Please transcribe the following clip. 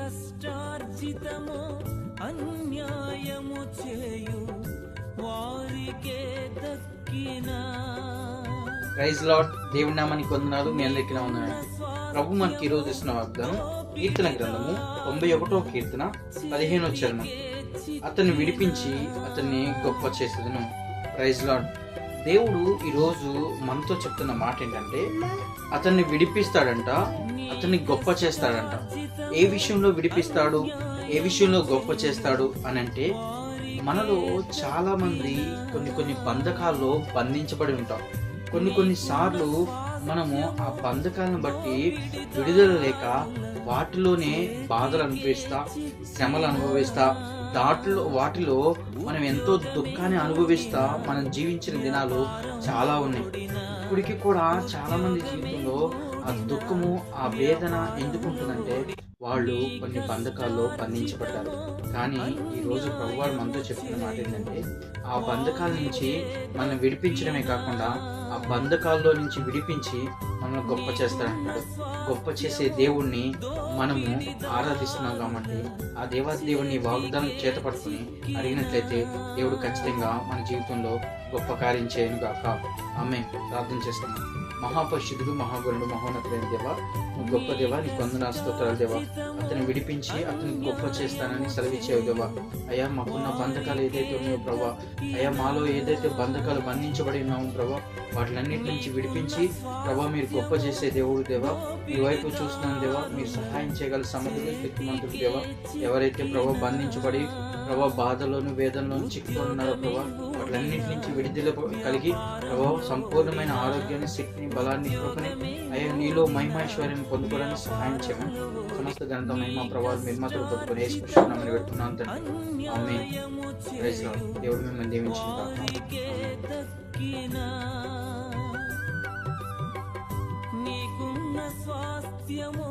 కష్టార్జితము అన్యాయము చేయు వారికే దక్కినా. Praise lord. దేవుని నామానికి వందనాలు. మీ అందరికీ వందనాలు. ప్రభు మనకి ఈరోజు ఇస్తున్న వాగ్దానం కీర్తన గ్రంథము 91వ కీర్తన 15వ చరణం. అతన్ని విడిపించి అతన్ని గొప్ప చేసేదను. Praise Lord. దేవుడు ఈరోజు మనతో చెప్తున్న మాట ఏంటంటే అతన్ని విడిపిస్తాడంట, అతన్ని గొప్ప చేస్తాడంట. ఏ విషయంలో విడిపిస్తాడు, ఏ విషయంలో గొప్ప చేస్తాడు అని అంటే, మనలో చాలా మంది కొన్ని బంధకాల్లో బంధించబడి ఉంటాం. కొన్ని సార్లు మనము ఆ బంధకాలను బట్టి విడుదల లేక వాటిలోనే బాధలు అనుభవిస్తా, శ్రమలు అనుభవిస్తా, వాటిలో మనం ఎంతో దుఃఖాన్ని అనుభవిస్తా మనం జీవించిన దినాలు చాలా ఉన్నాయి. ఇప్పటికీ కూడా చాలా మంది జీవితంలో ఆ దుఃఖము, ఆ వేదన ఎందుకు ఉంటుందంటే వాళ్ళు కొన్ని బంధకాల్లో బంధించబడ్డారు. కానీ ఈరోజు ప్రభువారు మనతో చెప్తున్న మాట ఏంటంటే ఆ బంధకాల నుంచి మనం విడిపించడమే కాకుండా ఆ బంధకాల్లో నుంచి విడిపించి మనల్ని గొప్ప చేస్తాడంటాడు. గొప్ప చేసే దేవుణ్ణి మనము ఆరాధిస్తున్నాం కాబట్టి ఆ దేవుణ్ణి వాగ్దానం చేత పట్టుకుని అడిగినట్లయితే దేవుడు ఖచ్చితంగా మన జీవితంలో గొప్ప కార్యం చేయను గాక. ఆమె ప్రార్థన చేస్తాము. మహాపరిశుద్ధుడు, మహాగుణుడు, మహోన్నతుడైన దేవా, గొప్ప దేవా, నీ వందనాలు స్తోత్రాలు దేవా. అతన్ని విడిపించి అతన్ని గొప్ప చేస్తానని సెలవిచ్చావు దేవా. అయ్యా, మాకున్న బంధకాలు ఏదైతే ఉన్నాయో ప్రభా, అయ్యా మాలో ఏదైతే బంధకాలు బంధించబడి ఉన్నామో ప్రభా, వాటిలన్నిటి నుంచి విడిపించి ప్రభా మీరు గొప్ప చేసే దేవుడు దేవా. మీ వైపు చూస్తున్నాను దేవా, మీరు సహాయం చేయగల సమర్థుడు, శక్తిమంతుడు దేవా. ఎవరైతే ప్రభా బంధించబడి ప్రభా బాధలోను వేదనలోను చిక్కుకొని ఉన్నారో ప్రభా, వాటిలన్నింటి నుంచి విడుదల కలిగి ప్రభా సంపూర్ణమైన ఆరోగ్యాన్ని, శక్తిని, బలాన్ని, కృపని అయ్యా నీలో మహిమైశ్వర్యాన్ని పొందుకోవడానికి సహాయం చేయమని సమస్త ఘనత, మహిమ, ప్రభావాలు నిర్మాతలు పొందుకొని వేసుకుంటున్నామని పెడుతున్నాను తండ్రి. ఆమేన్. Praise Lord. దేవుడు మిమ్మల్ని దీవించును గాక. నీకున్న స్వాస్థ్యము